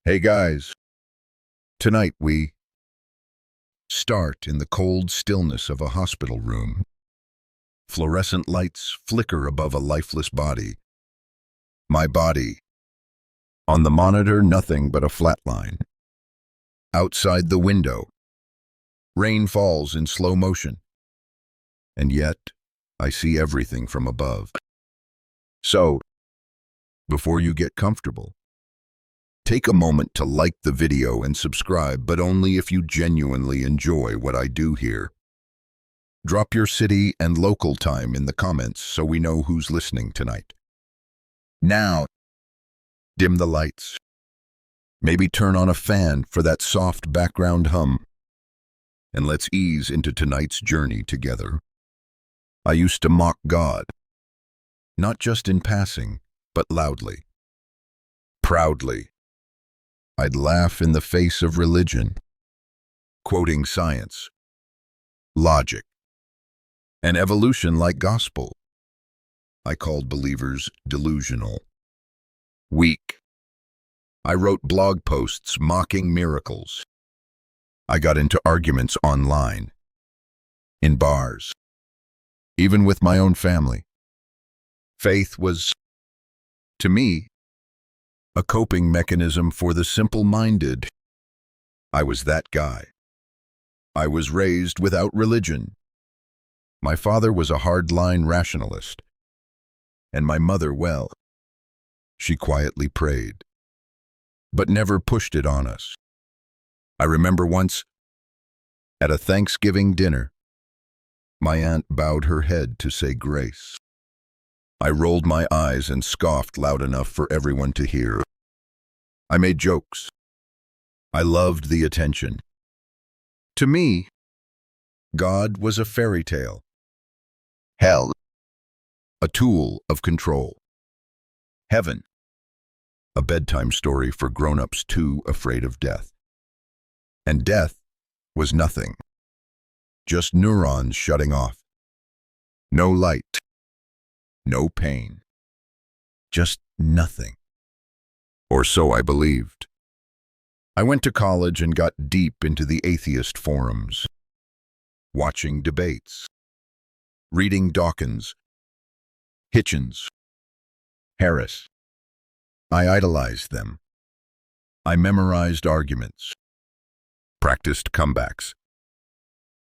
Hey guys, tonight we start in the cold stillness of a hospital room. Fluorescent lights flicker above a lifeless body. My body. On the monitor, nothing but a flat line. Outside the window, rain falls in slow motion. And yet, I see everything from above. So, before you get comfortable, take a moment to like the video and subscribe, but only if you genuinely enjoy what I do here. Drop your city and local time in the comments so we know who's listening tonight. Now, dim the lights. Maybe turn on a fan for that soft background hum. And let's ease into tonight's journey together. I used to mock God, not just in passing, but loudly, proudly. I'd laugh in the face of religion, quoting science, logic, and evolution like gospel. I called believers delusional, weak. I wrote blog posts mocking miracles. I got into arguments online, in bars, even with my own family. Faith was, to me, a coping mechanism for the simple-minded. I was that guy. I was raised without religion. My father was a hardline rationalist, and my mother, well, she quietly prayed, but never pushed it on us. I remember once, at a Thanksgiving dinner, my aunt bowed her head to say grace. I rolled my eyes and scoffed loud enough for everyone to hear. I made jokes. I loved the attention. To me, God was a fairy tale. Hell, a tool of control. Heaven, a bedtime story for grown-ups too afraid of death. And death was nothing, just neurons shutting off. No light. No pain. Just nothing. Or so I believed. I went to college and got deep into the atheist forums, watching debates, reading Dawkins, Hitchens, Harris. I idolized them. I memorized arguments, practiced comebacks,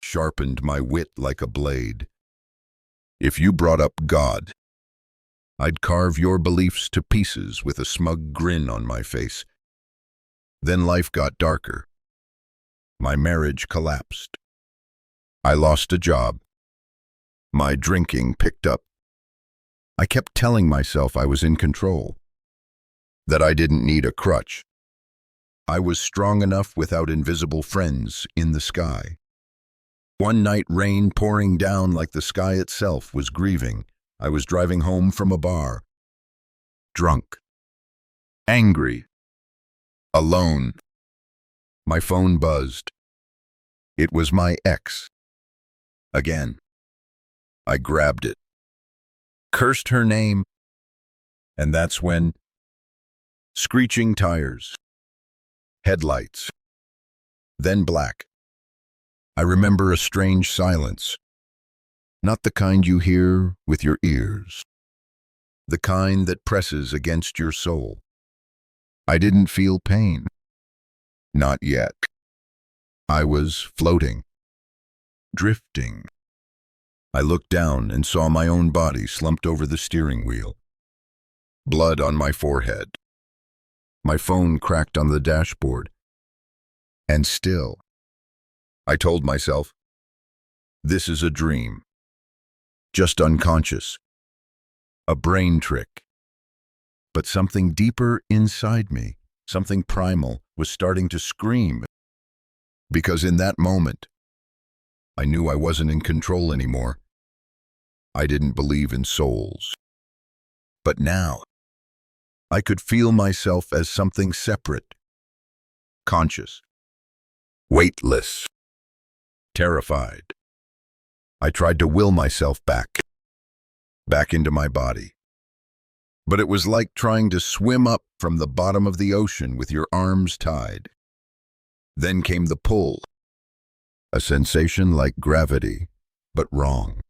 sharpened my wit like a blade. If you brought up God, I'd carve your beliefs to pieces with a smug grin on my face. Then life got darker. My marriage collapsed. I lost a job. My drinking picked up. I kept telling myself I was in control, that I didn't need a crutch. I was strong enough without invisible friends in the sky. One night, rain pouring down like the sky itself was grieving. I was driving home from a bar, drunk, angry, alone. My phone buzzed. It was my ex. Again. I grabbed it, cursed her name, and that's when screeching tires, headlights, then black. I remember a strange silence. Not the kind you hear with your ears. The kind that presses against your soul. I didn't feel pain. Not yet. I was floating. Drifting. I looked down and saw my own body slumped over the steering wheel. Blood on my forehead. My phone cracked on the dashboard. And still, I told myself, this is a dream. Just unconscious. A brain trick. But something deeper inside me, something primal, was starting to scream. Because in that moment, I knew I wasn't in control anymore. I didn't believe in souls. But now, I could feel myself as something separate, conscious, weightless, terrified. I tried to will myself back into my body. But it was like trying to swim up from the bottom of the ocean with your arms tied. Then came the pull, a sensation like gravity, but wrong.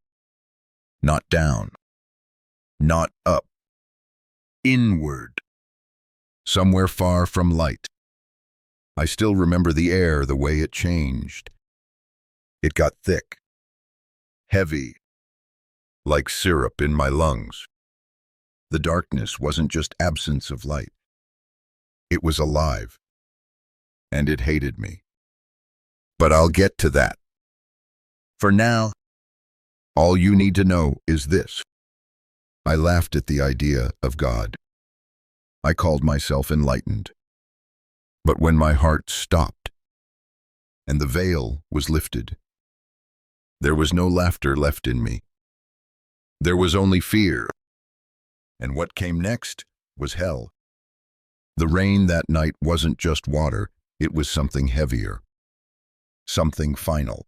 Not down, not up, inward, somewhere far from light. I still remember the air, the way it changed. It got thick, heavy, like syrup in my lungs. The darkness wasn't just absence of light. It was alive, and it hated me. But I'll get to that. For now, all you need to know is this. I laughed at the idea of God. I called myself enlightened. But when my heart stopped, and the veil was lifted, there was no laughter left in me. There was only fear. And what came next was hell. The rain that night wasn't just water, it was something heavier. Something final.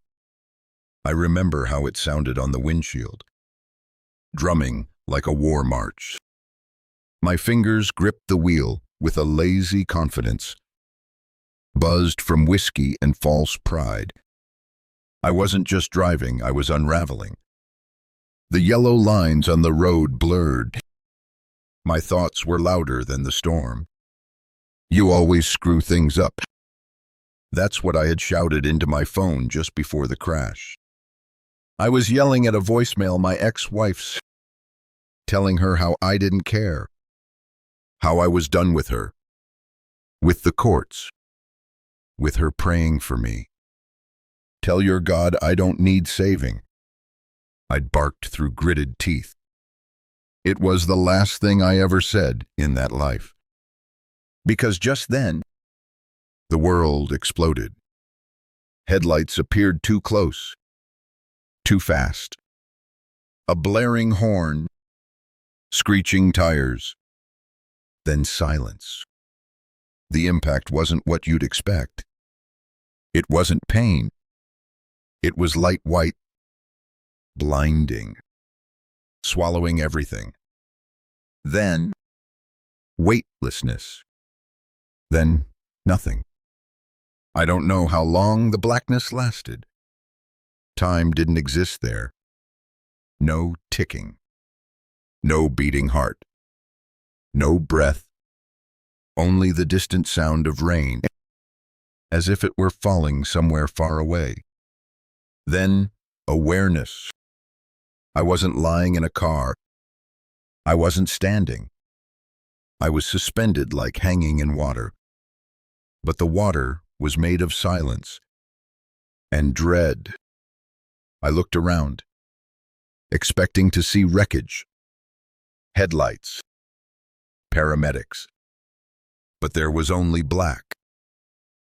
I remember how it sounded on the windshield, drumming like a war march. My fingers gripped the wheel with a lazy confidence, buzzed from whiskey and false pride. I wasn't just driving, I was unraveling. The yellow lines on the road blurred. My thoughts were louder than the storm. You always screw things up. That's what I had shouted into my phone just before the crash. I was yelling at a voicemail my ex-wife's, telling her how I didn't care, how I was done with her, with the courts, with her praying for me. Tell your God I don't need saving. I'd barked through gritted teeth. It was the last thing I ever said in that life. Because just then, the world exploded. Headlights appeared too close, too fast. A blaring horn, screeching tires, then silence. The impact wasn't what you'd expect. It wasn't pain. It was light white, blinding, swallowing everything. Then, weightlessness. Then, nothing. I don't know how long the blackness lasted. Time didn't exist there. No ticking. No beating heart. No breath. Only the distant sound of rain, as if it were falling somewhere far away. Then, awareness. I wasn't lying in a car. I wasn't standing. I was suspended like hanging in water. But the water was made of silence and dread. I looked around, expecting to see wreckage, headlights, paramedics. But there was only black.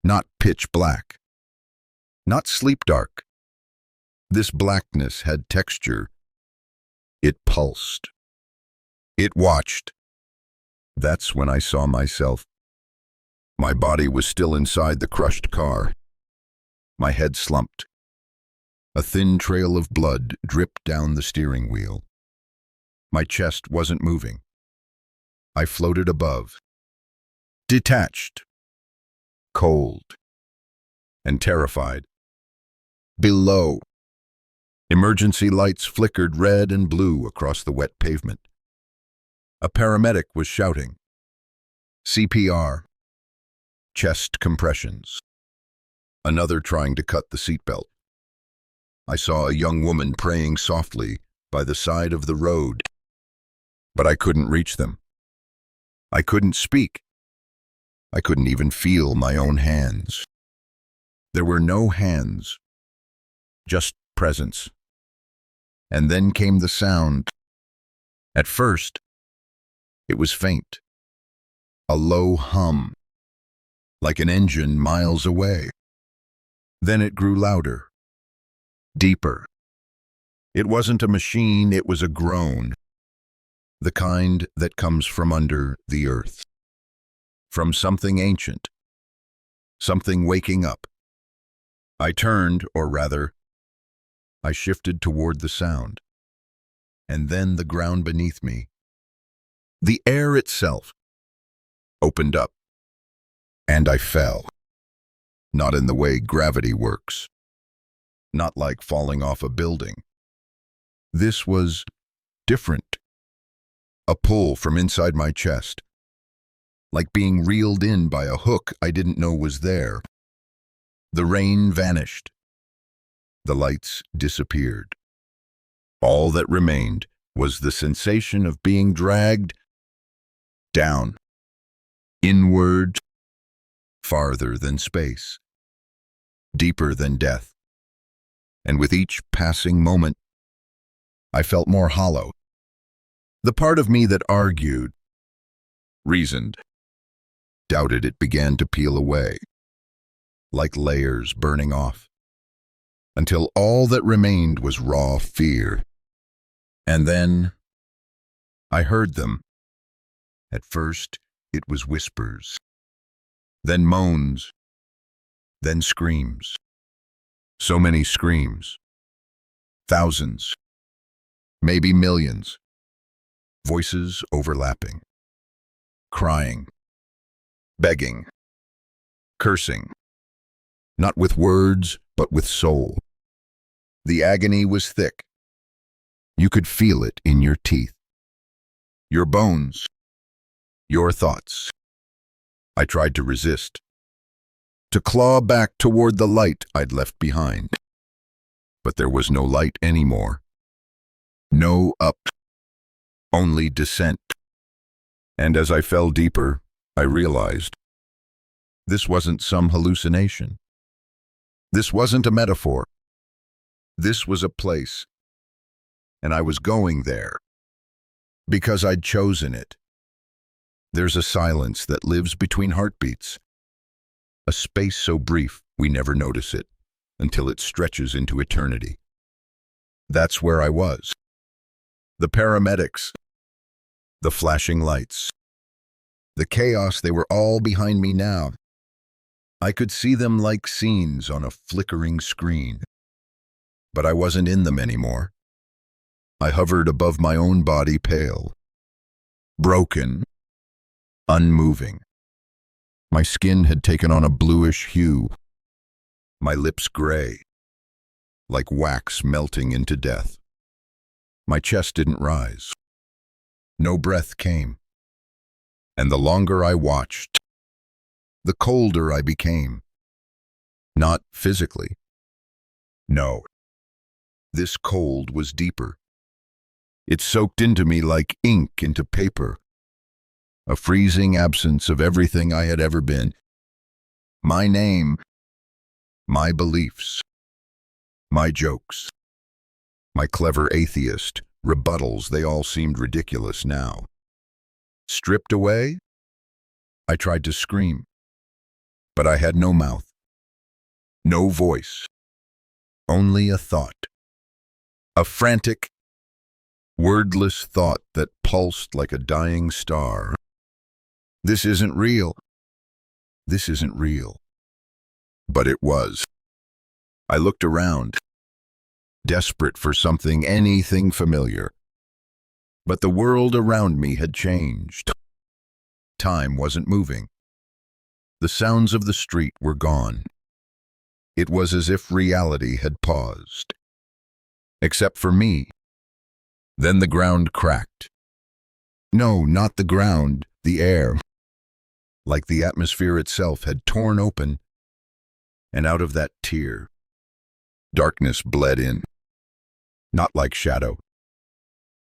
Not pitch black. Not sleep dark. This blackness had texture. It pulsed. It watched. That's when I saw myself. My body was still inside the crushed car. My head slumped. A thin trail of blood dripped down the steering wheel. My chest wasn't moving. I floated above, detached, cold, and terrified. Below, emergency lights flickered red and blue across the wet pavement. A paramedic was shouting. CPR. Chest compressions. Another trying to cut the seatbelt. I saw a young woman praying softly by the side of the road, but I couldn't reach them. I couldn't speak. I couldn't even feel my own hands. There were no hands, just presence. And then came the sound. At first, it was faint, a low hum, like an engine miles away. Then it grew louder, deeper. It wasn't a machine, it was a groan, the kind that comes from under the earth, from something ancient, something waking up. I turned, or rather, I shifted toward the sound, and then the ground beneath me. The air itself opened up, and I fell. Not in the way gravity works. Not like falling off a building. This was different. A pull from inside my chest. Like being reeled in by a hook I didn't know was there. The rain vanished. The lights disappeared. All that remained was the sensation of being dragged down, inward, farther than space, deeper than death. And with each passing moment, I felt more hollow. The part of me that argued, reasoned, doubted it began to peel away, like layers burning off, until all that remained was raw fear. And then I heard them. At first, it was whispers, then moans, then screams. So many screams. Thousands, maybe millions. Voices overlapping, crying, begging, cursing, not with words, but with soul. The agony was thick. You could feel it in your teeth, your bones, your thoughts. I tried to resist, to claw back toward the light I'd left behind. But there was no light anymore. No up, only descent. And as I fell deeper, I realized this wasn't some hallucination. This wasn't a metaphor. This was a place. And I was going there because I'd chosen it. There's a silence that lives between heartbeats, a space so brief we never notice it until it stretches into eternity. That's where I was. The paramedics, the flashing lights, the chaos, they were all behind me now. I could see them like scenes on a flickering screen. But I wasn't in them anymore. I hovered above my own body, pale, broken, unmoving. My skin had taken on a bluish hue, my lips gray, like wax melting into death. My chest didn't rise. No breath came. And the longer I watched, the colder I became. Not physically. No. This cold was deeper. It soaked into me like ink into paper. A freezing absence of everything I had ever been. My name, my beliefs, my jokes, my clever atheist rebuttals, they all seemed ridiculous now. Stripped away, I tried to scream, but I had no mouth, no voice, only a thought. A frantic, wordless thought that pulsed like a dying star. This isn't real. This isn't real. But it was. I looked around, desperate for something, anything familiar. But the world around me had changed. Time wasn't moving. The sounds of the street were gone. It was as if reality had paused. Except for me. Then the ground cracked. No, not the ground, the air. Like the atmosphere itself had torn open, and out of that tear, darkness bled in. Not like shadow,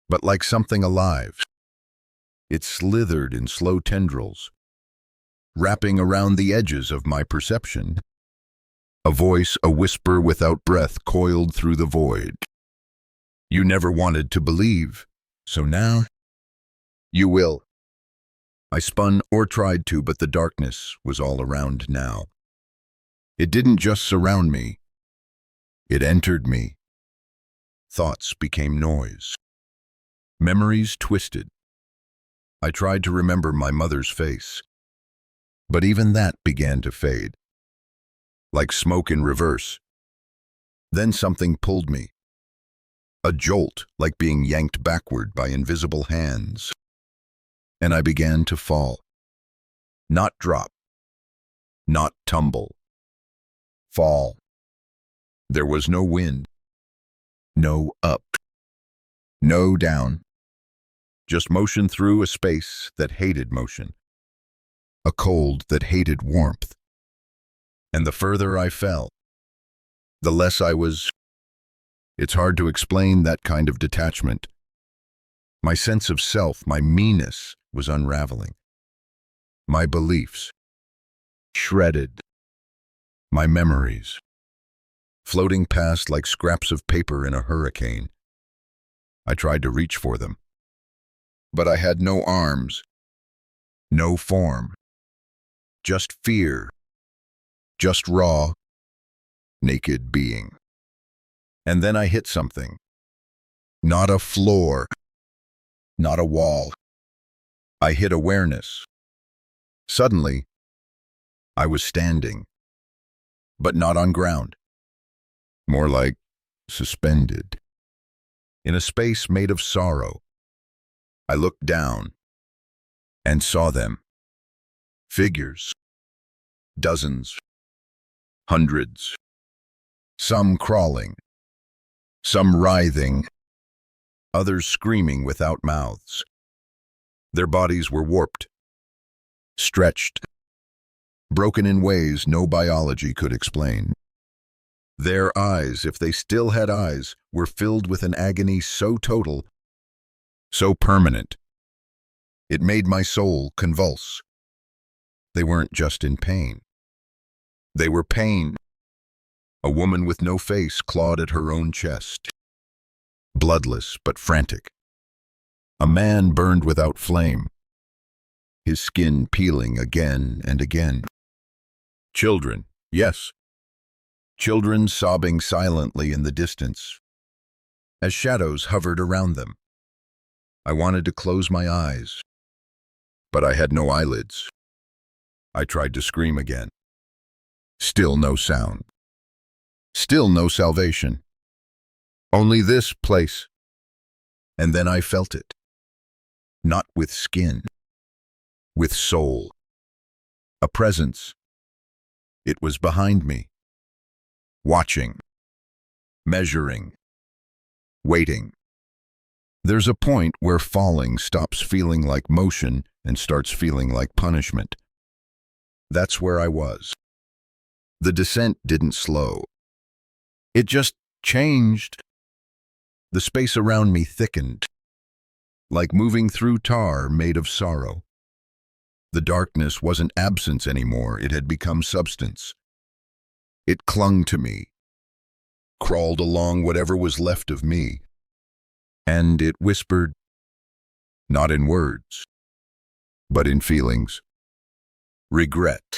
but like something alive. It slithered in slow tendrils, wrapping around the edges of my perception. A voice, a whisper without breath, coiled through the void. You never wanted to believe, so now you will. I spun or tried to, but the darkness was all around now. It didn't just surround me. It entered me. Thoughts became noise. Memories twisted. I tried to remember my mother's face, but even that began to fade. Like smoke in reverse. Then something pulled me. A jolt, like being yanked backward by invisible hands. and I began to fall. Not drop, not tumble. Fall. There was no wind, no up, no down. Just motion through a space that hated motion. A cold that hated warmth. And the further I fell, the less I was. It's hard to explain that kind of detachment. My sense of self, my me-ness, was unraveling. My beliefs, shredded. My memories, floating past like scraps of paper in a hurricane. I tried to reach for them, but I had no arms, no form, just fear, just raw, naked being. And then I hit something. Not a floor, not a wall. I hit awareness. Suddenly, I was standing, but not on ground. More like suspended. In a space made of sorrow. I looked down and saw them. Figures. Dozens. Hundreds. Some crawling. Some writhing. Others screaming without mouths. Their bodies were warped. Stretched. Broken in ways no biology could explain. Their eyes, if they still had eyes, were filled with an agony so total, so permanent. It made my soul convulse. They weren't just in pain. They were pain. A woman with no face clawed at her own chest. Bloodless but frantic. A man burned without flame. His skin peeling again and again. Children, yes. Children sobbing silently in the distance, as shadows hovered around them. I wanted to close my eyes, but I had no eyelids. I tried to scream again. Still no sound. Still no salvation. Only this place. And then I felt it. Not with skin, with soul. A presence. It was behind me. Watching. Measuring. Waiting. There's a point where falling stops feeling like motion and starts feeling like punishment. That's where I was. The descent didn't slow. It just changed. The space around me thickened, like moving through tar made of sorrow. The darkness wasn't absence anymore, it had become substance. It clung to me, crawled along whatever was left of me, and it whispered, not in words, but in feelings. Regret,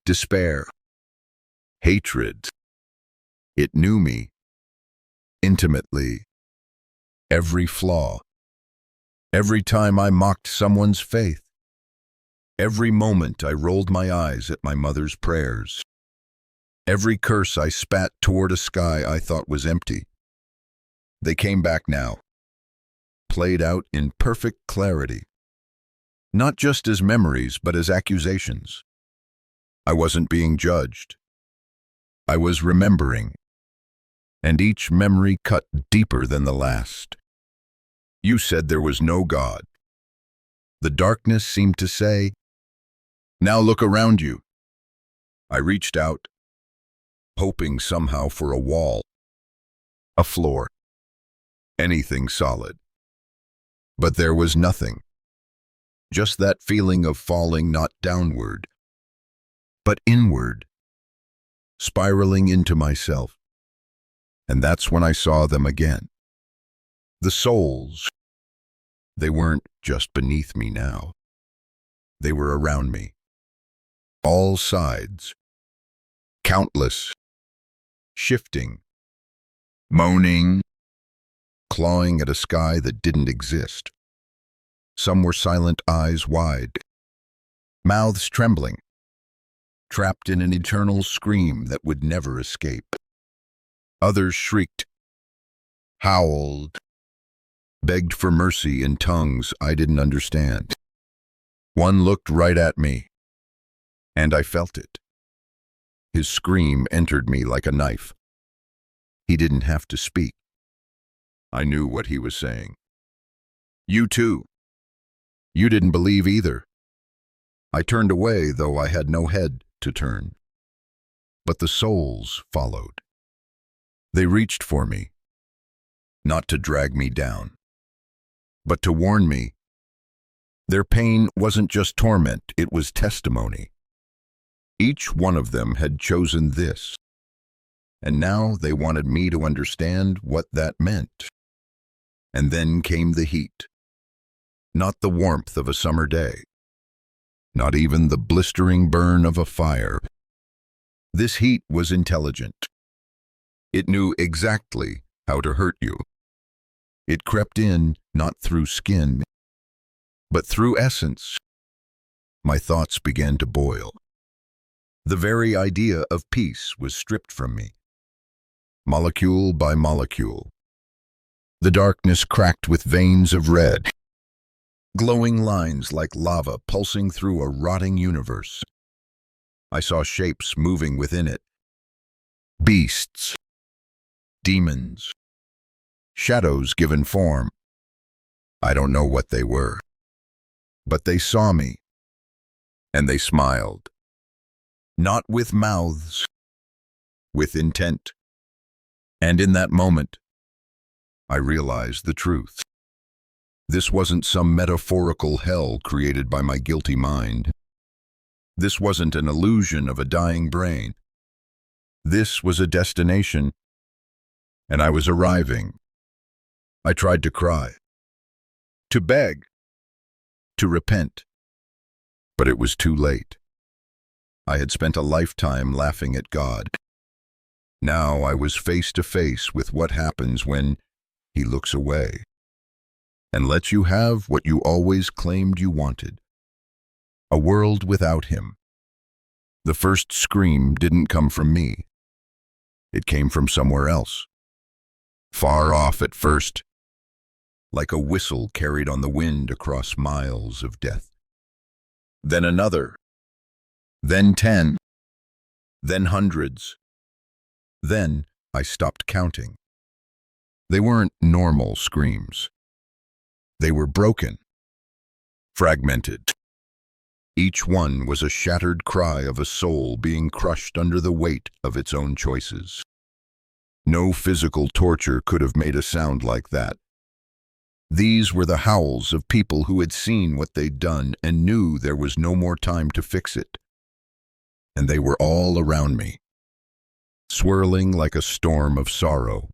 despair, hatred. It knew me, intimately, every flaw, every time I mocked someone's faith, every moment I rolled my eyes at my mother's prayers, every curse I spat toward a sky I thought was empty. They came back now, played out in perfect clarity, not just as memories but as accusations. I wasn't being judged. I was remembering, and each memory cut deeper than the last. You said there was no God. The darkness seemed to say, now look around you. I reached out, hoping somehow for a wall, a floor, anything solid. But there was nothing. Just that feeling of falling not downward, but inward, spiraling into myself. And that's when I saw them again. The souls. They weren't just beneath me now. They were around me. All sides. Countless. Shifting. Moaning. Clawing at a sky that didn't exist. Some were silent, eyes wide. Mouths trembling. Trapped in an eternal scream that would never escape. Others shrieked, howled, begged for mercy in tongues I didn't understand. One looked right at me, and I felt it. His scream entered me like a knife. He didn't have to speak. I knew what he was saying. You too. You didn't believe either. I turned away, though I had no head to turn. But the souls followed. They reached for me, not to drag me down, but to warn me. Their pain wasn't just torment, it was testimony. Each one of them had chosen this, and now they wanted me to understand what that meant. And then came the heat. Not the warmth of a summer day, not even the blistering burn of a fire. This heat was intelligent. It knew exactly how to hurt you. It crept in, not through skin, but through essence. My thoughts began to boil. The very idea of peace was stripped from me. Molecule by molecule. The darkness cracked with veins of red, glowing lines like lava pulsing through a rotting universe. I saw shapes moving within it. Beasts, demons, shadows given form. I don't know what they were, but they saw me, and they smiled. Not with mouths, with intent. And in that moment, I realized the truth. This wasn't some metaphorical hell created by my guilty mind. This wasn't an illusion of a dying brain. This was a destination, and I was arriving. I tried to cry, to beg, to repent, but it was too late. I had spent a lifetime laughing at God. Now I was face to face with what happens when He looks away and lets you have what you always claimed you wanted. A world without Him. The first scream didn't come from me. It came from somewhere else. Far off at first, like a whistle carried on the wind across miles of death. Then another. Then 10. Then hundreds. Then I stopped counting. They weren't normal screams. They were broken, fragmented. Each one was a shattered cry of a soul being crushed under the weight of its own choices. No physical torture could have made a sound like that. These were the howls of people who had seen what they'd done and knew there was no more time to fix it. And they were all around me, swirling like a storm of sorrow,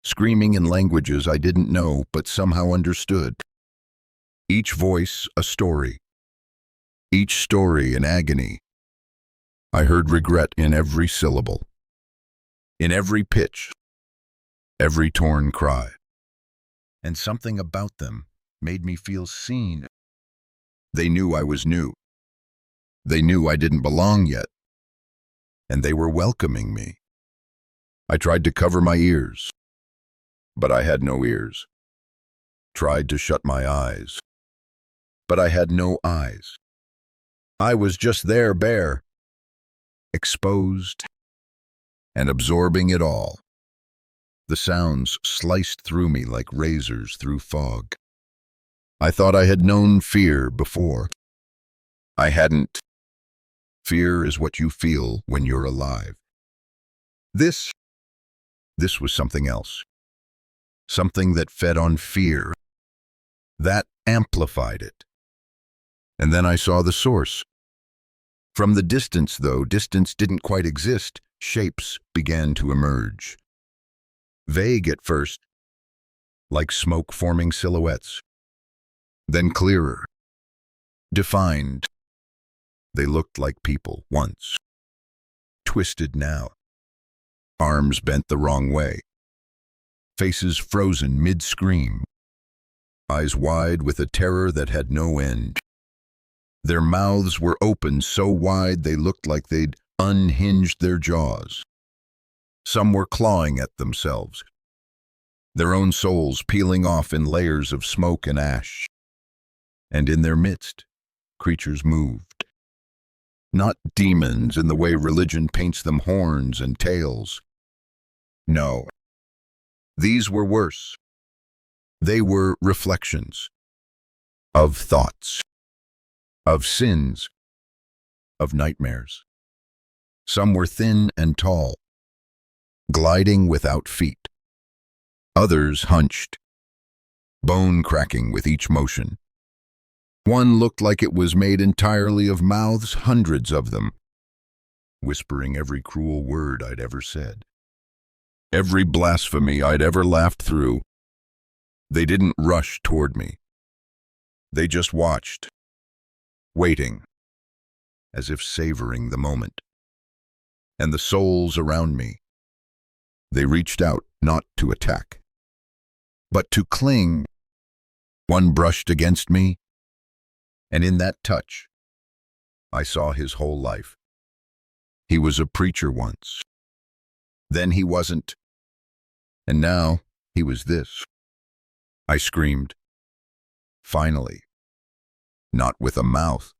screaming in languages I didn't know but somehow understood. Each voice a story, each story an agony. I heard regret in every syllable, in every pitch, every torn cry. And something about them made me feel seen. They knew I was new. They knew I didn't belong yet. And they were welcoming me. I tried to cover my ears, but I had no ears. Tried to shut my eyes, but I had no eyes. I was just there, bare, exposed, and absorbing it all. The sounds sliced through me like razors through fog. I thought I had known fear before. I hadn't. Fear is what you feel when you're alive. This was something else. Something that fed on fear. That amplified it. And then I saw the source. From the distance, though distance didn't quite exist, shapes began to emerge. Vague at first, like smoke forming silhouettes. Then clearer, defined. They looked like people once. Twisted now. Arms bent the wrong way. Faces frozen mid-scream. Eyes wide with a terror that had no end. Their mouths were open so wide they looked like they'd unhinged their jaws. Some were clawing at themselves, their own souls peeling off in layers of smoke and ash. And in their midst, Creatures moved. Not demons in the way religion paints them, horns and tails. No. These were worse. They were reflections of thoughts, of sins, of nightmares. Some were thin and tall, gliding without feet. Others hunched, bone cracking with each motion. One looked like it was made entirely of mouths, hundreds of them, whispering every cruel word I'd ever said, every blasphemy I'd ever laughed through. They didn't rush toward me. They just watched, waiting, as if savoring the moment. And the souls around me, they reached out not to attack, but to cling. One brushed against me, and in that touch, I saw his whole life. He was a preacher once. Then he wasn't. And now he was this. I screamed. Finally. Not with a mouth.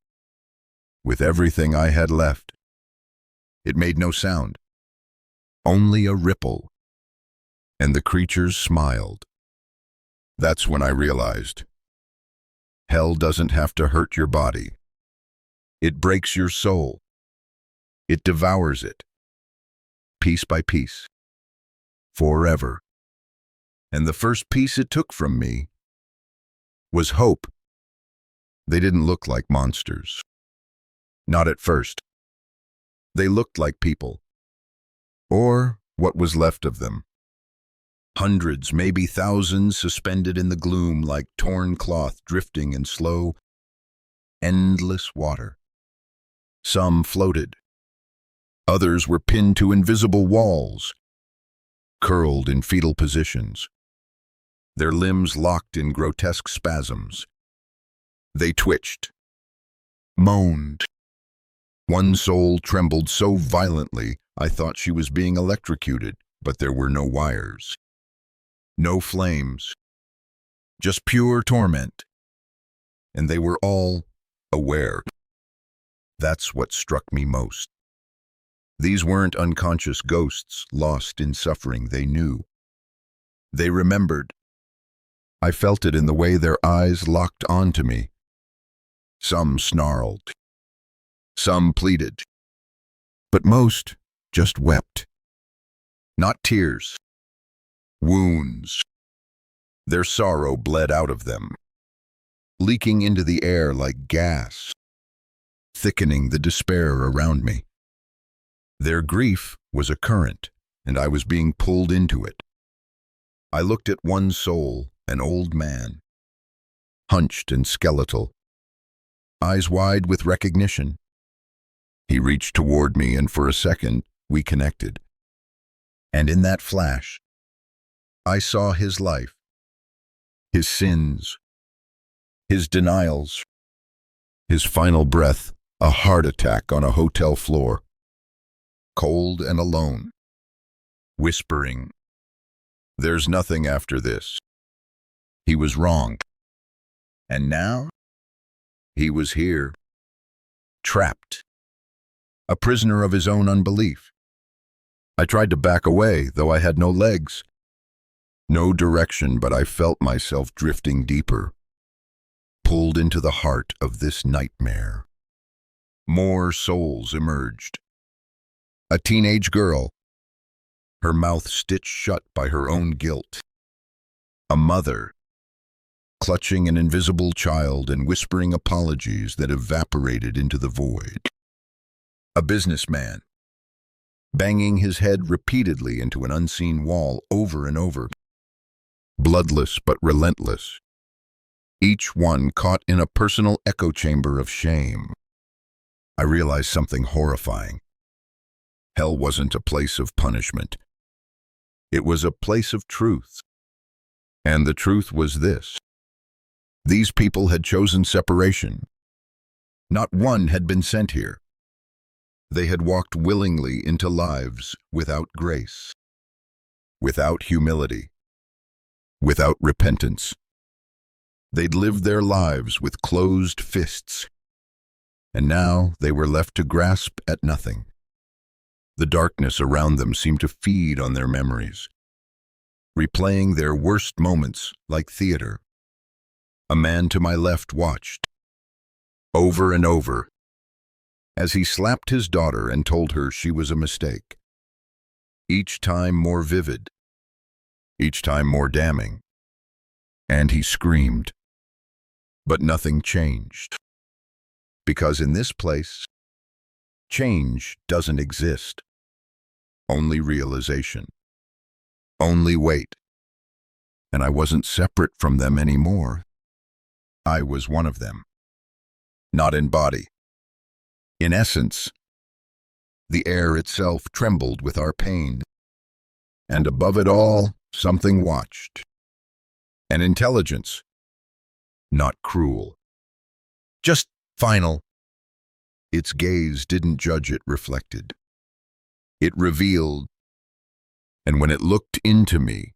With everything I had left. It made no sound. Only a ripple. And the creatures smiled. That's when I realized. Hell doesn't have to hurt your body. It breaks your soul. It devours it. Piece by piece. Forever. And the first piece it took from me was hope. They didn't look like monsters. Not at first. They looked like people. Or what was left of them. Hundreds, maybe thousands, suspended in the gloom like torn cloth drifting in slow, endless water. Some floated. Others were pinned to invisible walls, curled in fetal positions, their limbs locked in grotesque spasms. They twitched, moaned. One soul trembled so violently I thought she was being electrocuted, but there were no wires. No flames, just pure torment. And they were all aware. That's what struck me most. These weren't unconscious ghosts lost in suffering. They knew. They remembered. I felt it in the way their eyes locked onto me. Some snarled. Some pleaded. But most just wept. Not tears. Wounds. Their sorrow bled out of them, leaking into the air like gas, thickening the despair around me. Their grief was a current, and I was being pulled into it. I looked at one soul, an old man, hunched and skeletal, eyes wide with recognition. He reached toward me, and for a second, we connected. And in that flash, I saw his life, his sins, his denials, his final breath, a heart attack on a hotel floor, cold and alone, whispering, "There's nothing after this." He was wrong. And now, he was here, trapped, a prisoner of his own unbelief. I tried to back away, though I had no legs. No direction, but I felt myself drifting deeper, pulled into the heart of this nightmare. More souls emerged. A teenage girl, her mouth stitched shut by her own guilt. A mother, clutching an invisible child and whispering apologies that evaporated into the void. A businessman, banging his head repeatedly into an unseen wall over and over. Bloodless but relentless, each one caught in a personal echo chamber of shame. I realized something horrifying. Hell wasn't a place of punishment. It was a place of truth. And the truth was this. These people had chosen separation. Not one had been sent here. They had walked willingly into lives without grace, without humility, without repentance. They'd lived their lives with closed fists, And now they were left to grasp at nothing. The darkness around them seemed to feed on their memories, replaying their worst moments like theater. A man to my left watched, over and over, as he slapped his daughter and told her she was a mistake. Each time more vivid, each time more damning. And he screamed. But nothing changed. Because in this place, change doesn't exist. Only realization. Only weight. And I wasn't separate from them anymore. I was one of them. Not in body. In essence, the air itself trembled with our pain. And above it all, something watched. An intelligence. Not cruel. Just final. Its gaze didn't judge, it reflected. It revealed. And when it looked into me,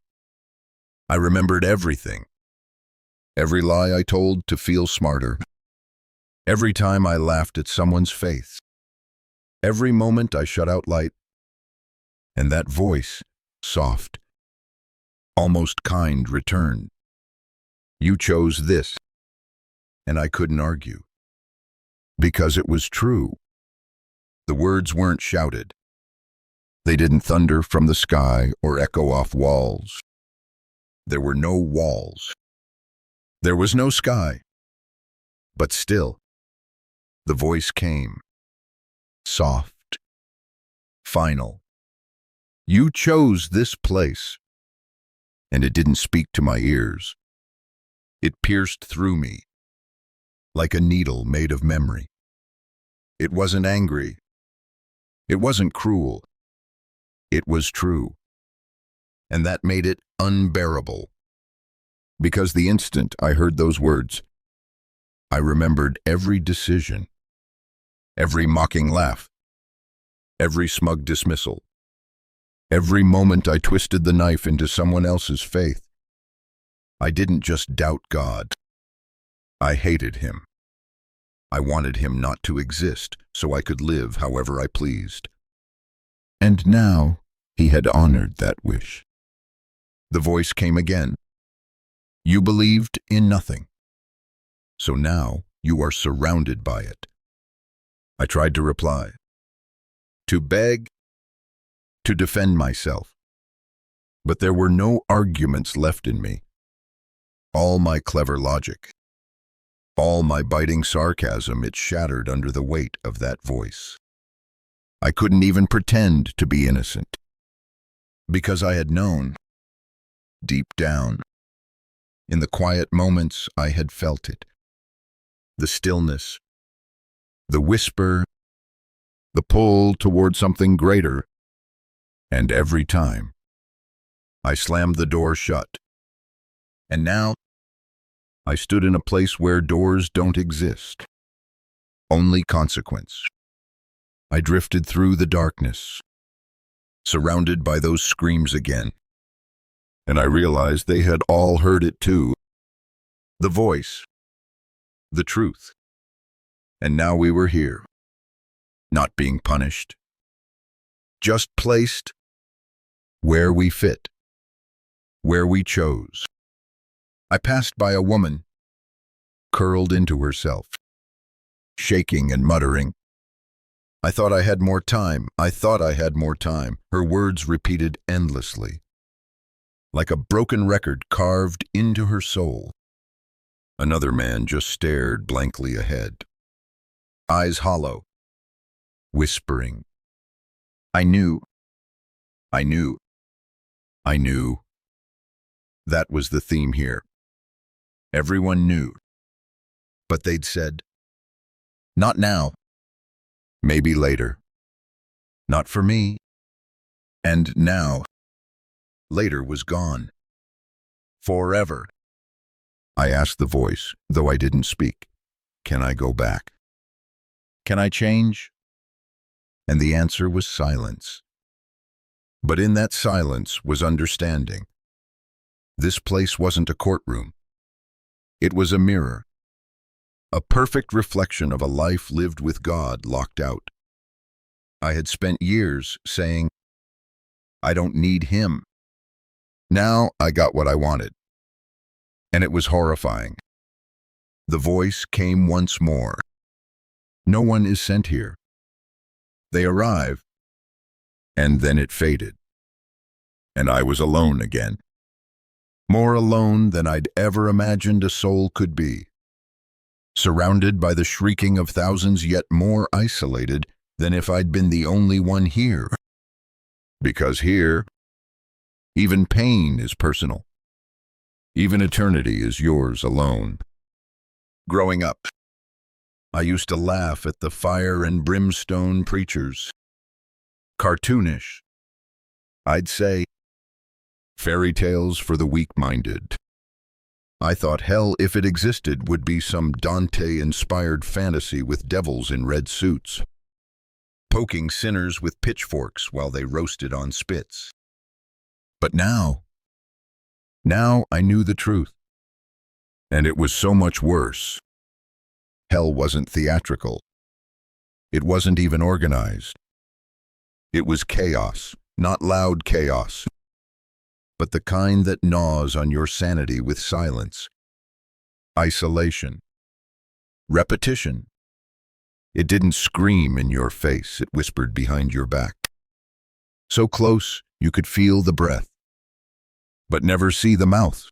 I remembered everything. Every lie I told to feel smarter. Every time I laughed at someone's face. Every moment I shut out light. And that voice, soft, almost kind, returned. You chose this. And I couldn't argue. Because it was true. The words weren't shouted. They didn't thunder from the sky or echo off walls. There were no walls. There was no sky. But still, the voice came. Soft. Final. You chose this place. And it didn't speak to my ears. It pierced through me, like a needle made of memory. It wasn't angry. It wasn't cruel. It was true. And that made it unbearable. Because the instant I heard those words, I remembered every decision, every mocking laugh, every smug dismissal, every moment I twisted the knife into someone else's faith. I didn't just doubt God. I hated him. I wanted him not to exist so I could live however I pleased. And now he had honored that wish. The voice came again. You believed in nothing. So now you are surrounded by it. I tried to reply, to beg, to defend myself. But there were no arguments left in me. All my clever logic, all my biting sarcasm, it shattered under the weight of that voice. I couldn't even pretend to be innocent. Because I had known, deep down, in the quiet moments I had felt it. The stillness, the whisper, the pull toward something greater. And every time, I slammed the door shut. And now, I stood in a place where doors don't exist. Only consequence. I drifted through the darkness, surrounded by those screams again. And I realized they had all heard it too. The voice. The truth. And now we were here. Not being punished. Just placed where we fit. Where we chose. I passed by a woman, curled into herself, shaking and muttering. I thought I had more time. I thought I had more time. Her words repeated endlessly, like a broken record carved into her soul. Another man just stared blankly ahead, eyes hollow, whispering. I knew. I knew. I knew. That was the theme here. Everyone knew. But they'd said, not now. Maybe later. Not for me. And now, later was gone. Forever. I asked the voice, though I didn't speak, can I go back? Can I change? And the answer was silence. But in that silence was understanding. This place wasn't a courtroom. It was a mirror. a perfect reflection of a life lived with God locked out. I had spent years saying, I don't need him. Now I got what I wanted. And it was horrifying. The voice came once more. No one is sent here. They arrive, and then it faded. And I was alone again. More alone than I'd ever imagined a soul could be. Surrounded by the shrieking of thousands, yet more isolated than if I'd been the only one here. Because here, even pain is personal. Even eternity is yours alone. Growing up, I used to laugh at the fire and brimstone preachers. Cartoonish, I'd say. Fairy tales for the weak-minded. I thought hell, if it existed, would be some Dante-inspired fantasy with devils in red suits, poking sinners with pitchforks while they roasted on spits. But now I knew the truth. And it was so much worse. Hell wasn't theatrical. It wasn't even organized. It was chaos, not loud chaos, but the kind that gnaws on your sanity with silence, isolation, repetition. It didn't scream in your face, it whispered behind your back. So close you could feel the breath, but never see the mouth.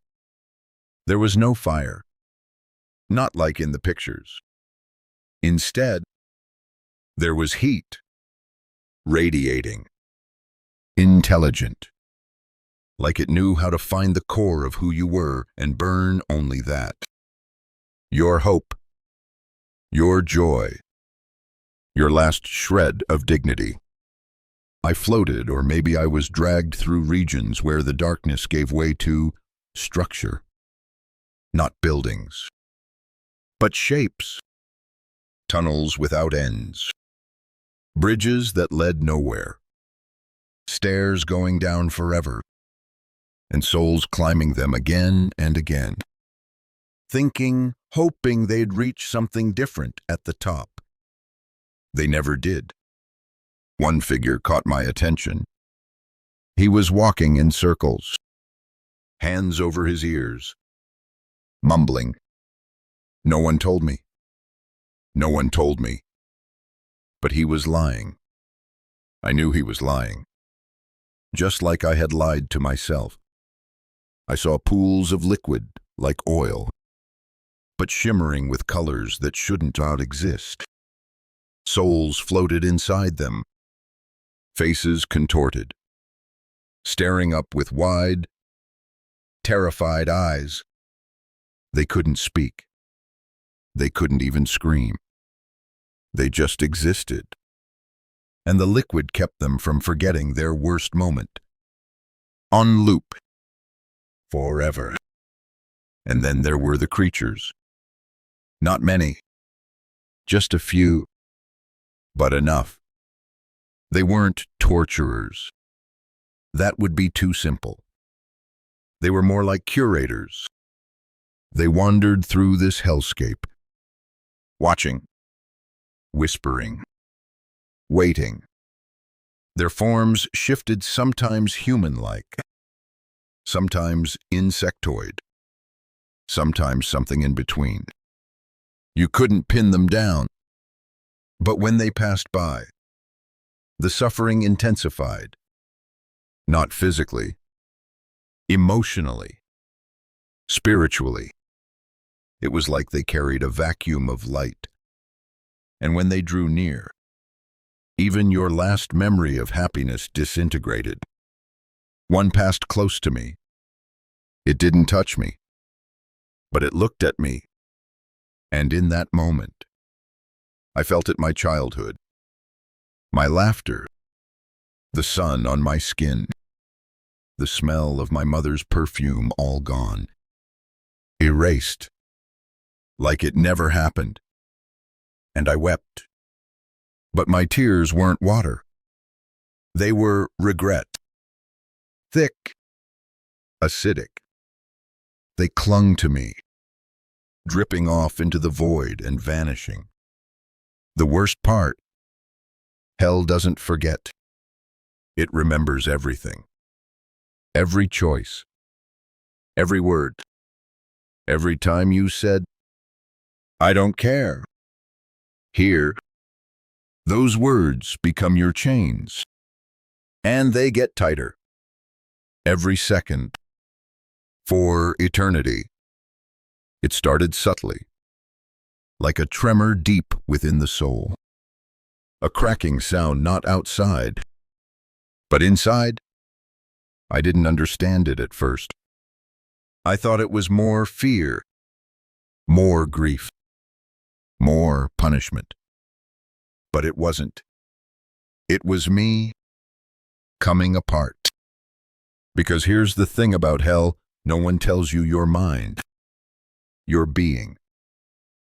There was no fire, not like in the pictures. Instead, there was heat, radiating, intelligent, like it knew how to find the core of who you were and burn only that. Your hope, your joy, your last shred of dignity. I floated, or maybe I was dragged through regions where the darkness gave way to structure. Not buildings, but shapes. Tunnels without ends. Bridges that led nowhere. Stairs going down forever. And souls climbing them again and again. Thinking, hoping they'd reach something different at the top. They never did. One figure caught my attention. He was walking in circles, hands over his ears, mumbling. No one told me. No one told me. But he was lying. I knew he was lying. Just like I had lied to myself. I saw pools of liquid, like oil, but shimmering with colors that shouldn't not exist. Souls floated inside them, faces contorted, staring up with wide, terrified eyes. They couldn't speak. They couldn't even scream. They just existed. And the liquid kept them from forgetting their worst moment. On loop. Forever. And then there were the creatures. Not many. Just a few. But enough. They weren't torturers. That would be too simple. They were more like curators. They wandered through this hellscape, watching, whispering, waiting. Their forms shifted, sometimes human-like, sometimes insectoid, sometimes something in between. You couldn't pin them down, but when they passed by, the suffering intensified, not physically, emotionally, spiritually. It was like they carried a vacuum of light. And when they drew near, even your last memory of happiness disintegrated. One passed close to me. It didn't touch me, but it looked at me. And in that moment, I felt it my childhood, my laughter, the sun on my skin, the smell of my mother's perfume all gone, erased, like it never happened. And I wept. But my tears weren't water. They were regret. Thick, acidic. They clung to me, dripping off into the void and vanishing. The worst part, hell doesn't forget. It remembers everything. Every choice. Every word. Every time you said, "I don't care." Here, those words become your chains. And they get tighter. Every second. For eternity. It started subtly, like a tremor deep within the soul. A cracking sound not outside, but inside. I didn't understand it at first. I thought it was more fear, more grief, more punishment. But it wasn't. It was me coming apart. Because here's the thing about hell, no one tells you your mind. Your being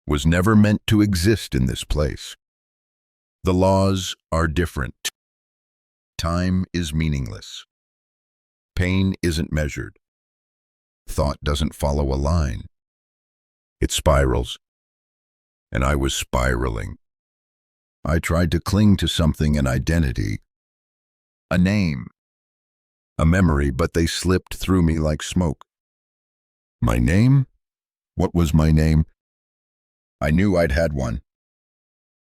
was never meant to exist in this place. The laws are different. Time is meaningless. Pain isn't measured. Thought doesn't follow a line. It spirals. And I was spiraling. I tried to cling to something, an identity, a name, a memory, but they slipped through me like smoke. My name? What was my name? I knew I'd had one.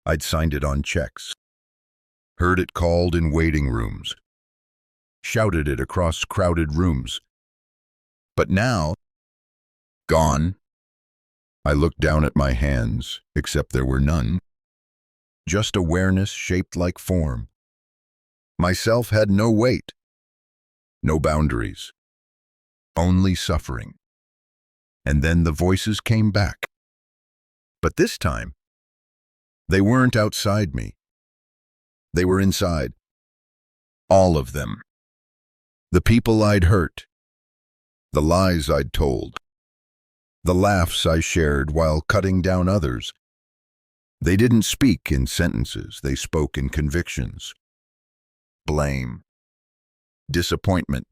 I'd signed it on checks, heard it called in waiting rooms, shouted it across crowded rooms. But now, gone. I looked down at my hands, except there were none. Just awareness shaped like form. Myself had no weight, no boundaries, only suffering. And then the voices came back. But this time, they weren't outside me. They were inside. All of them. The people I'd hurt. The lies I'd told. The laughs I shared while cutting down others. They didn't speak in sentences, they spoke in convictions. Blame. Disappointment.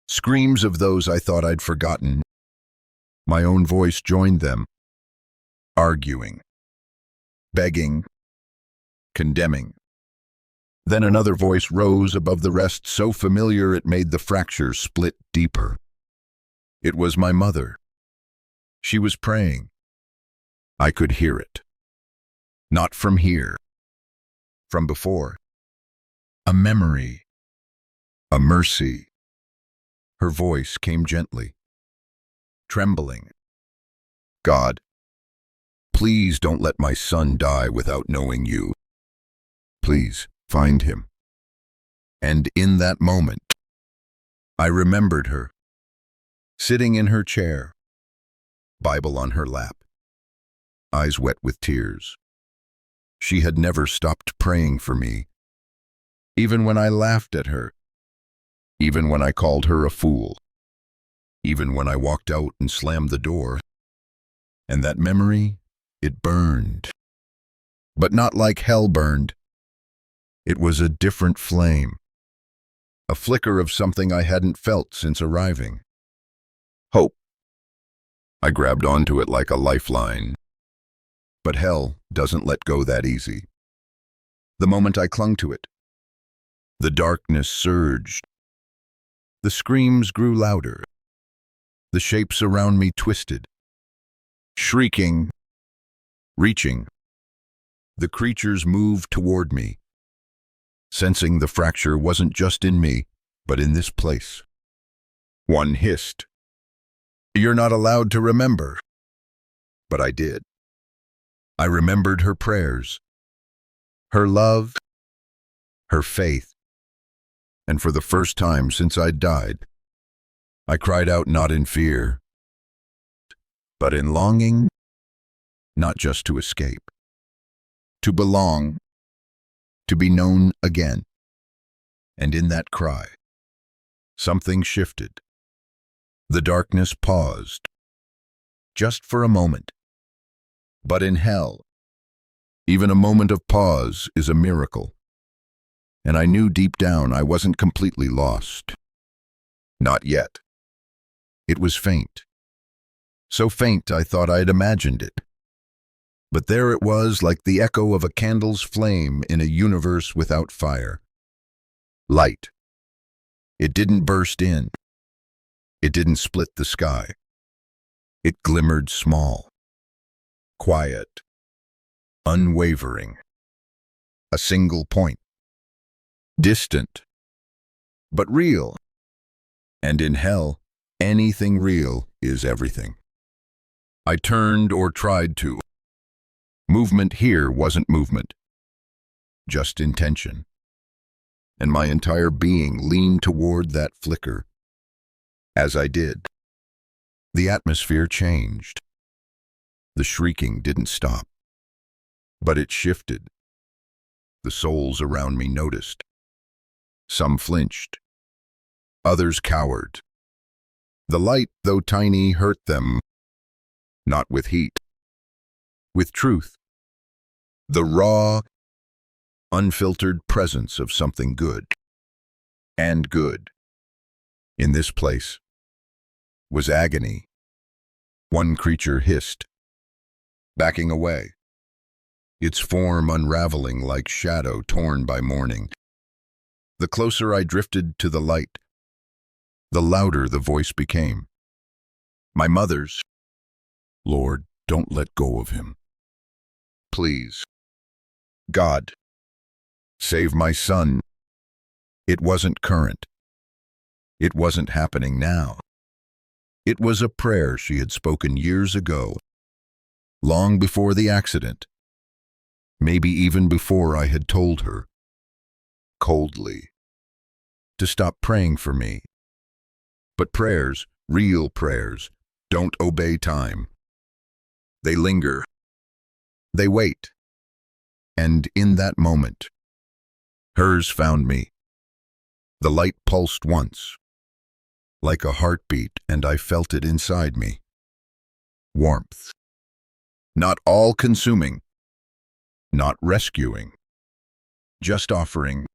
Screams of those I thought I'd forgotten. My own voice joined them, arguing, begging, condemning. Then another voice rose above the rest, so familiar it made the fracture split deeper. It was my mother. She was praying. I could hear it. Not from here. From before. A memory. A mercy. Her voice came gently, trembling. God, please don't let my son die without knowing you. Please find him. And in that moment, I remembered her, sitting in her chair, Bible on her lap, eyes wet with tears. She had never stopped praying for me, even when I laughed at her, even when I called her a fool, even when I walked out and slammed the door. And that memory, it burned. But not like hell burned. It was a different flame, a flicker of something I hadn't felt since arriving. Hope. I grabbed onto it like a lifeline. But hell doesn't let go that easy. The moment I clung to it, the darkness surged. The screams grew louder. The shapes around me twisted, shrieking, reaching. The creatures moved toward me, sensing the fracture wasn't just in me, but in this place. One hissed, "You're not allowed to remember." But I did. I remembered her prayers, her love, her faith. And for the first time since I'd died, I cried out not in fear, but in longing, not just to escape, to belong, to be known again. And in that cry, something shifted. The darkness paused, just for a moment. But in hell, even a moment of pause is a miracle. And I knew deep down I wasn't completely lost. Not yet. It was faint, so faint I thought I'd imagined it. But there it was, like the echo of a candle's flame in a universe without fire. Light. It didn't burst in. It didn't split the sky. It glimmered small, quiet, unwavering. A single point. Distant, but real. And in hell, anything real is everything. I turned or tried to. Movement here wasn't movement, just intention. And my entire being leaned toward that flicker. As I did, the atmosphere changed. The shrieking didn't stop, but it shifted. The souls around me noticed. Some flinched. Others cowered. The light, though tiny, hurt them, not with heat, with truth. The raw, unfiltered presence of something good. And good, in this place, was agony. One creature hissed, backing away, its form unraveling like shadow torn by morning. The closer I drifted to the light, the louder the voice became. My mother's. Lord, don't let go of him. Please. God, save my son. It wasn't current. It wasn't happening now. It was a prayer she had spoken years ago, long before the accident, maybe even before I had told her, coldly, to stop praying for me. But prayers, real prayers, don't obey time. They linger. They wait. And in that moment, hers found me. The light pulsed once, like a heartbeat, and I felt it inside me. Warmth. Not all-consuming. Not rescuing. Just offering.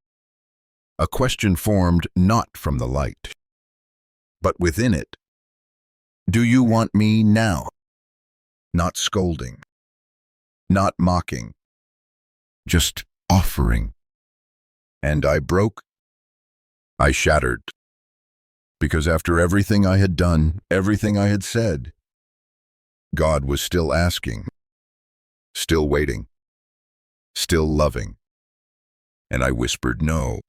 A question formed not from the light, but within it. Do you want me now? Not scolding. Not mocking. Just offering. And I broke. I shattered. Because after everything I had done, everything I had said, God was still asking, still waiting, still loving. And I whispered no.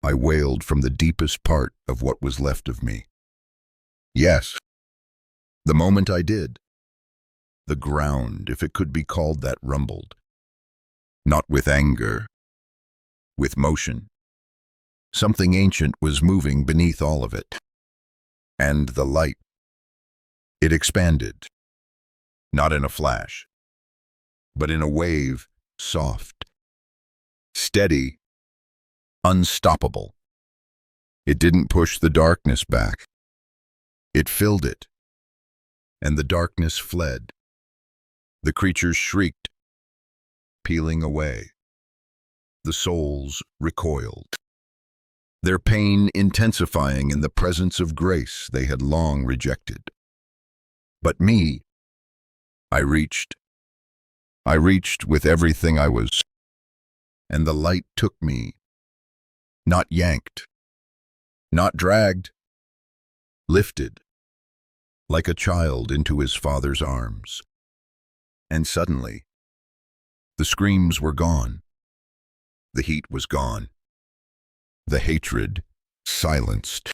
I wailed from the deepest part of what was left of me. Yes. The moment I did, the ground, if it could be called that, rumbled. Not with anger, with motion. Something ancient was moving beneath all of it. And the light. It expanded. Not in a flash, but in a wave, soft, steady, unstoppable. It didn't push the darkness back. It filled it. And the darkness fled. The creatures shrieked, peeling away. The souls recoiled, their pain intensifying in the presence of grace they had long rejected. But me, I reached with everything I was, and the light took me, not yanked, not dragged, lifted, like a child into his father's arms. And suddenly, the screams were gone. The heat was gone. The hatred silenced.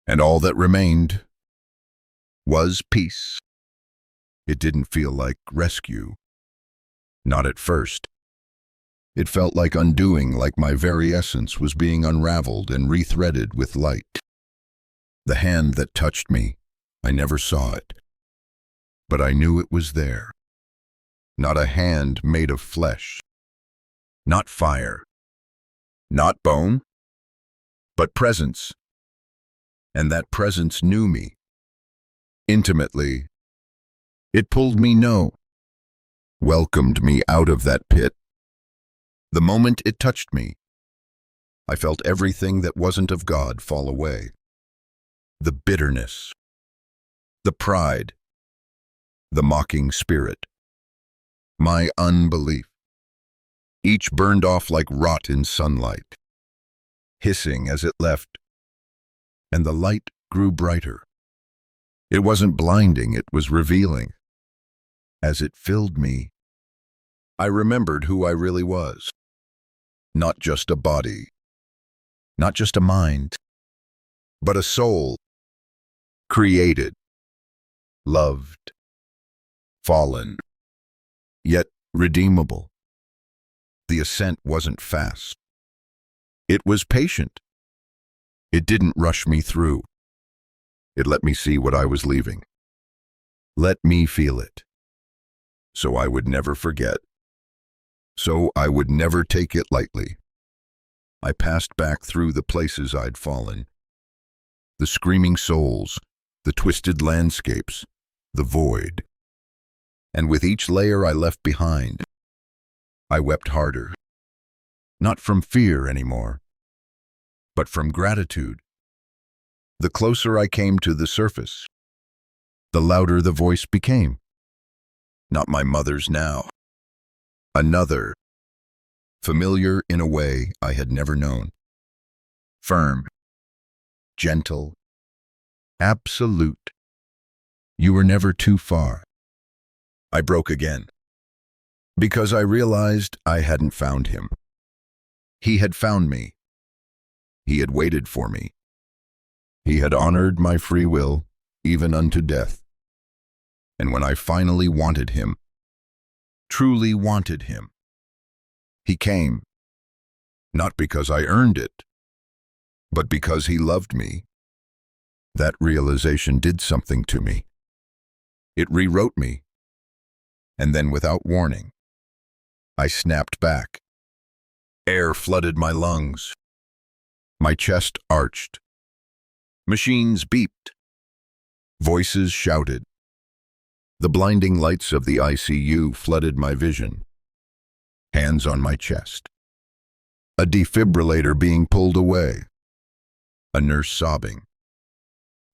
And all that remained was peace. It didn't feel like rescue. Not at first. It felt like undoing, like my very essence was being unraveled and rethreaded with light. The hand that touched me, I never saw it. But I knew it was there. Not a hand made of flesh. Not fire. Not bone. But presence. And that presence knew me. Intimately. It pulled me welcomed me out of that pit. The moment it touched me, I felt everything that wasn't of God fall away. The bitterness, The pride, the mocking spirit, my unbelief. Each burned off like rot in sunlight, hissing as it left, and the light grew brighter. It wasn't blinding, it was revealing. As it filled me, I remembered who I really was. Not just a body, not just a mind, but a soul, created, loved, fallen, yet redeemable. The ascent wasn't fast. It was patient. It didn't rush me through. It let me see what I was leaving. Let me feel it. So I would never forget. So I would never take it lightly. I passed back through the places I'd fallen. The screaming souls, the twisted landscapes, the void. And with each layer I left behind, I wept harder. Not from fear anymore, but from gratitude. The closer I came to the surface, the louder the voice became. Not my mother's now. Another, familiar in a way I had never known. Firm, gentle, absolute. You were never too far. I broke again, because I realized I hadn't found him. He had found me. He had waited for me. He had honored my free will, even unto death. And when I finally wanted him, truly wanted him, he came, not because I earned it, but because he loved me. That realization did something to me. It rewrote me. And then without warning, I snapped back. Air flooded my lungs. My chest arched. Machines beeped. Voices shouted. The blinding lights of the ICU flooded my vision. Hands on my chest. A defibrillator being pulled away. A nurse sobbing.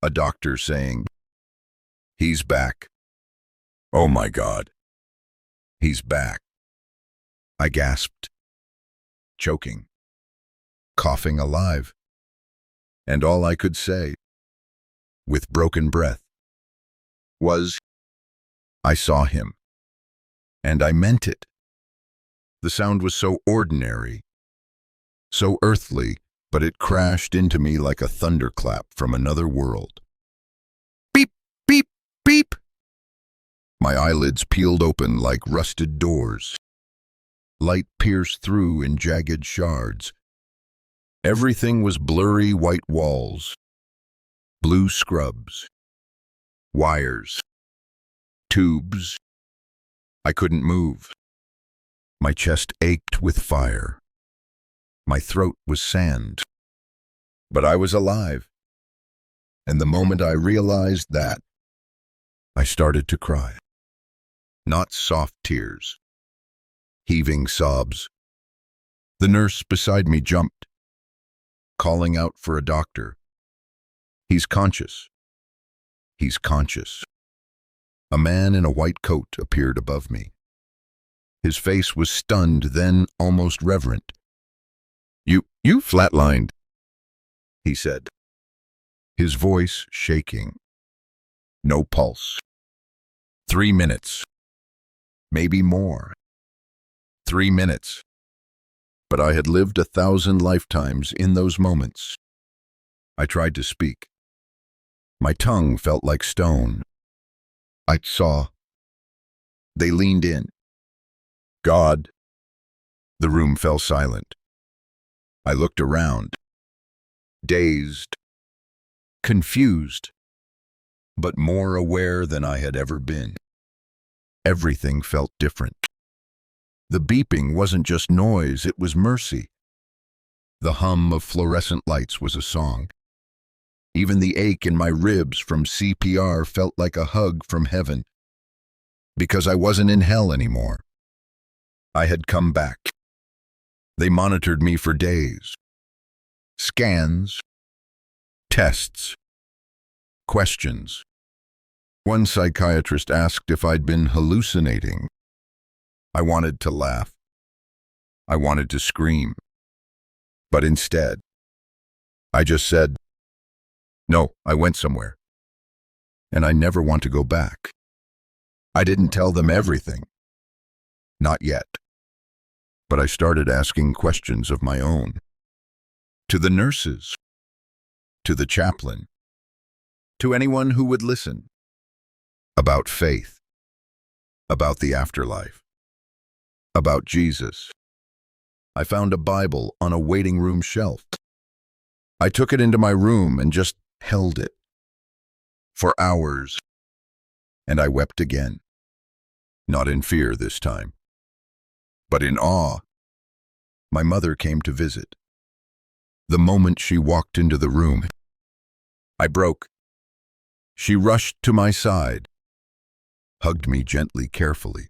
A doctor saying, "He's back." Oh my God. He's back. I gasped, choking, coughing alive. And all I could say, with broken breath, was, "I saw him." And I meant it. The sound was so ordinary, so earthly, but it crashed into me like a thunderclap from another world. Beep, beep, beep. My eyelids peeled open like rusted doors. Light pierced through in jagged shards. Everything was blurry white walls, blue scrubs, wires, tubes. I couldn't move. My chest ached with fire. My throat was sand. But I was alive. And the moment I realized that, I started to cry. Not soft tears, heaving sobs. The nurse beside me jumped, calling out for a doctor. "He's conscious. He's conscious." A man in a white coat appeared above me. His face was stunned, then almost reverent. You flatlined," he said, his voice shaking. No pulse. 3 minutes. Maybe more. 3 minutes. But I had lived 1,000 lifetimes in those moments. I tried to speak. My tongue felt like stone. I saw. They leaned in. God. The room fell silent. I looked around. Dazed. Confused. But more aware than I had ever been. Everything felt different. The beeping wasn't just noise, it was mercy. The hum of fluorescent lights was a song. Even the ache in my ribs from CPR felt like a hug from heaven. Because I wasn't in hell anymore. I had come back. They monitored me for days. Scans, tests, questions. One psychiatrist asked if I'd been hallucinating. I wanted to laugh. I wanted to scream. But instead, I just said, "No, I went somewhere. And I never want to go back." I didn't tell them everything. Not yet. But I started asking questions of my own. To the nurses. To the chaplain. To anyone who would listen. About faith. About the afterlife. About Jesus. I found a Bible on a waiting room shelf. I took it into my room and just held it. For hours. And I wept again. Not in fear this time, but in awe. My mother came to visit. The moment she walked into the room, I broke. She rushed to my side, hugged me gently, carefully.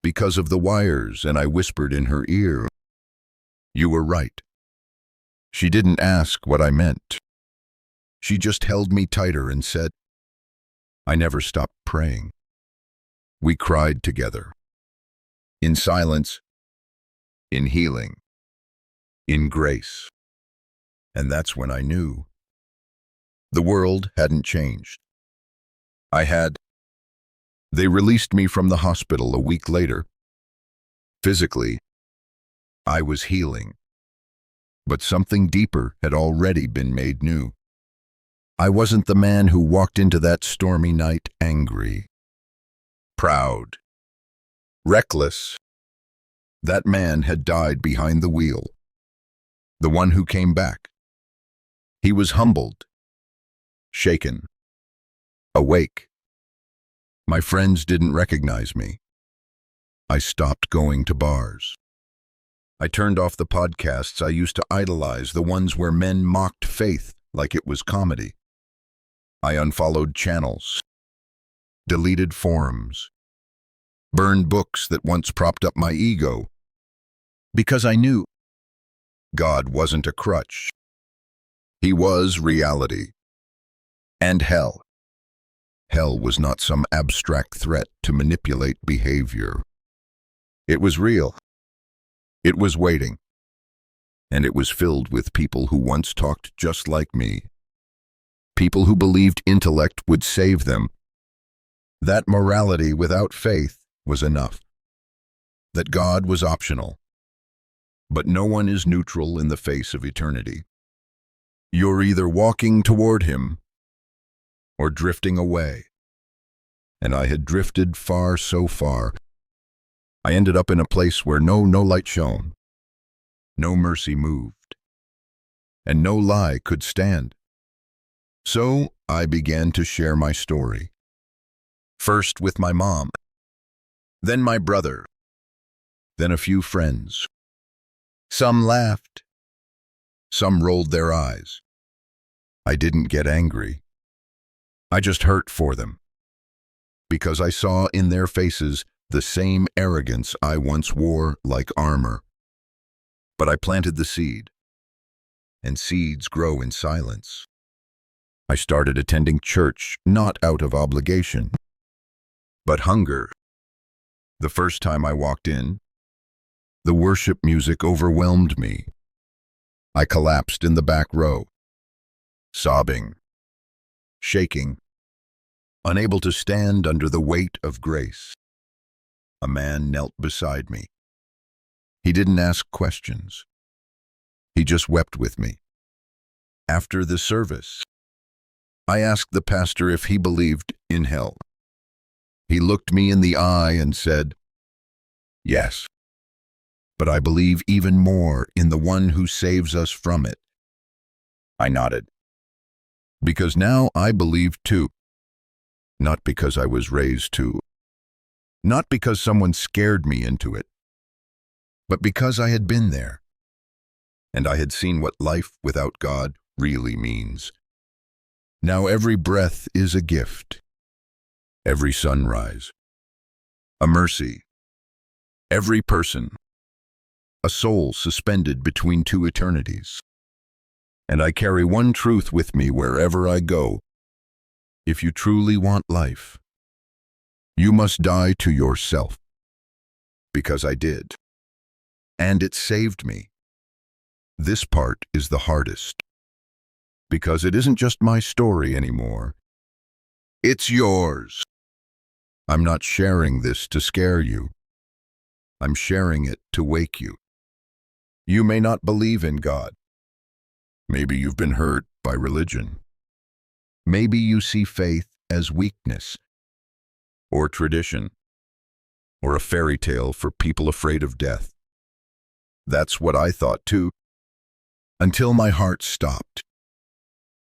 Because of the wires, and I whispered in her ear, "You were right." She didn't ask what I meant. She just held me tighter and said, I never stopped praying. We cried together. In silence, in healing, in grace. And that's when I knew. The world hadn't changed. I had. They released me from the hospital a week later. Physically, I was healing. But something deeper had already been made new. I wasn't the man who walked into that stormy night angry, proud, reckless. That man had died behind the wheel. The one who came back. He was humbled, shaken, awake. My friends didn't recognize me. I stopped going to bars. I turned off the podcasts I used to idolize, the ones where men mocked faith like it was comedy. I unfollowed channels, deleted forums, burned books that once propped up my ego, because I knew God wasn't a crutch. He was reality. And hell. Hell was not some abstract threat to manipulate behavior. It was real. It was waiting. And it was filled with people who once talked just like me. People who believed intellect would save them. That morality without faith was enough. That God was optional. But no one is neutral in the face of eternity. You're either walking toward him or drifting away. And I had drifted far, so far. I ended up in a place where no light shone, no mercy moved, and no lie could stand. So I began to share my story. First with my mom, then my brother, then a few friends. Some laughed, some rolled their eyes. I didn't get angry. I just hurt for them, because I saw in their faces the same arrogance I once wore like armor. But I planted the seed, and seeds grow in silence. I started attending church not out of obligation, but hunger. The first time I walked in, the worship music overwhelmed me. I collapsed in the back row, sobbing, shaking, unable to stand under the weight of grace. A man knelt beside me. He didn't ask questions. He just wept with me. After the service, I asked the pastor if he believed in hell. He looked me in the eye and said, "Yes, but I believe even more in the one who saves us from it." I nodded. Because now I believe too. Not because I was raised to. Not because someone scared me into it. But because I had been there. And I had seen what life without God really means. Now every breath is a gift. Every sunrise. A mercy. Every person. A soul suspended between two eternities. And I carry one truth with me wherever I go. If you truly want life, you must die to yourself. Because I did. And it saved me. This part is the hardest. Because it isn't just my story anymore. It's yours. I'm not sharing this to scare you. I'm sharing it to wake you. You may not believe in God. Maybe you've been hurt by religion. Maybe you see faith as weakness, or tradition, or a fairy tale for people afraid of death. That's what I thought too, until my heart stopped,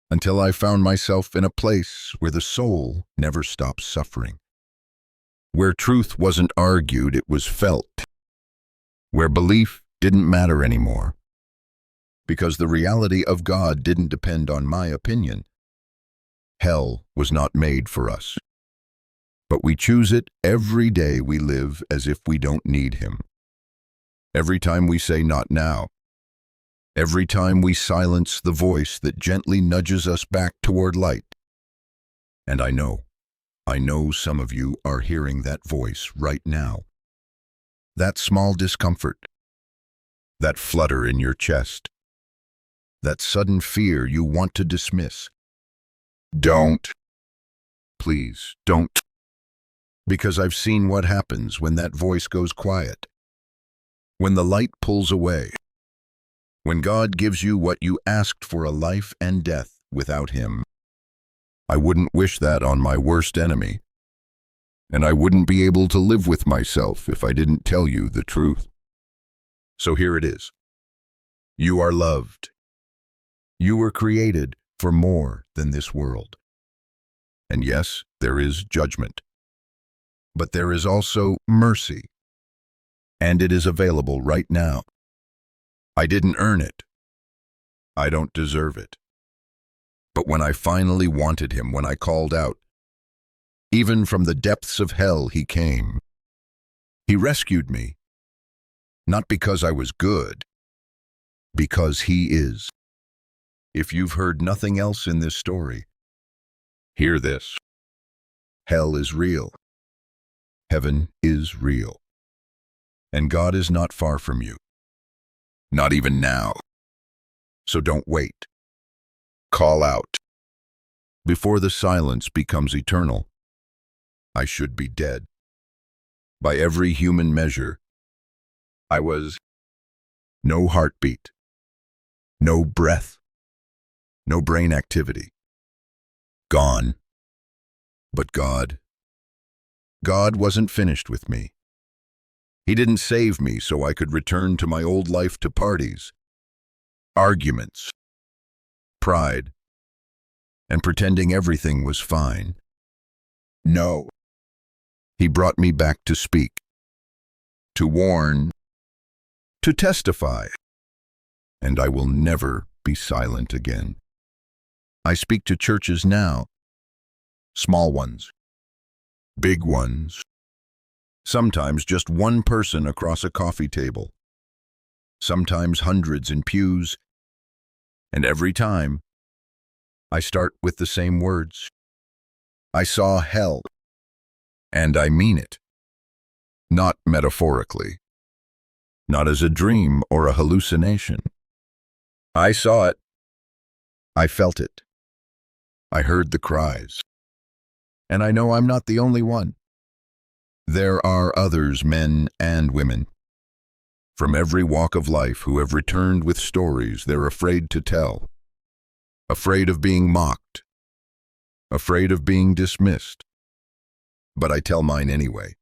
until I found myself in a place where the soul never stops suffering, where truth wasn't argued, it was felt, where belief didn't matter anymore, because the reality of God didn't depend on my opinion. Hell was not made for us, but we choose it every day we live as if we don't need Him. Every time we say not now, every time we silence the voice that gently nudges us back toward light. And I know some of you are hearing that voice right now. That small discomfort, that flutter in your chest, that sudden fear you want to dismiss. Don't. Please, don't. Because I've seen what happens when that voice goes quiet. When the light pulls away. When God gives you what you asked for, a life and death without Him. I wouldn't wish that on my worst enemy. And I wouldn't be able to live with myself if I didn't tell you the truth. So here it is. You are loved. You were created for more than this world. And yes, there is judgment. But there is also mercy. And it is available right now. I didn't earn it. I don't deserve it. But when I finally wanted Him, when I called out, even from the depths of hell He came. He rescued me. Not because I was good, because He is. If you've heard nothing else in this story, hear this. Hell is real. Heaven is real. And God is not far from you. Not even now. So don't wait. Call out. Before the silence becomes eternal, I should be dead. By every human measure, I was no heartbeat, no breath, no brain activity. Gone. But God wasn't finished with me. He didn't save me so I could return to my old life, to parties, arguments, pride, and pretending everything was fine. No. He brought me back to speak, to warn, to testify, and I will never be silent again. I speak to churches now, small ones, big ones, sometimes just one person across a coffee table, sometimes hundreds in pews, and every time I start with the same words. I saw hell, and I mean it, not metaphorically, not as a dream or a hallucination. I saw it. I felt it. I heard the cries. And I know I'm not the only one. There are others, men and women, from every walk of life, who have returned with stories they're afraid to tell, afraid of being mocked, afraid of being dismissed. But I tell mine anyway,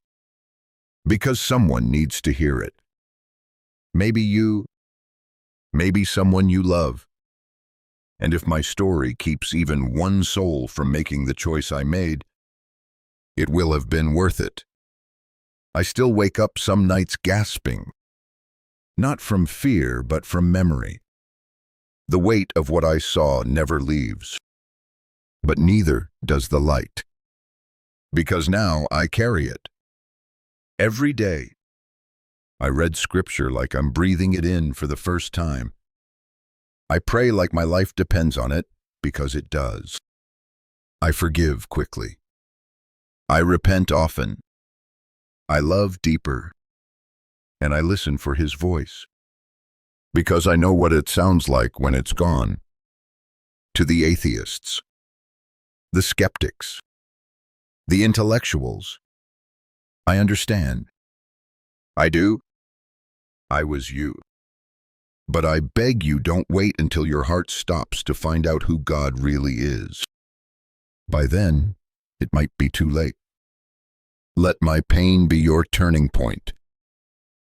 because someone needs to hear it. Maybe you, maybe someone you love. And if my story keeps even one soul from making the choice I made, it will have been worth it. I still wake up some nights gasping, not from fear, but from memory. The weight of what I saw never leaves, but neither does the light. Because now I carry it. Every day, I read scripture like I'm breathing it in for the first time. I pray like my life depends on it, because it does. I forgive quickly. I repent often. I love deeper. And I listen for his voice. Because I know what it sounds like when it's gone. To the atheists, the skeptics, the intellectuals, I understand. I do. I was you. But I beg you, don't wait until your heart stops to find out who God really is. By then, it might be too late. Let my pain be your turning point.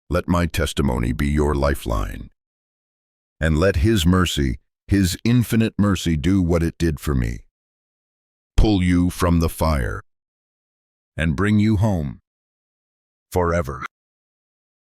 Let my testimony be your lifeline. And let his mercy, his infinite mercy, do what it did for me. Pull you from the fire and bring you home forever.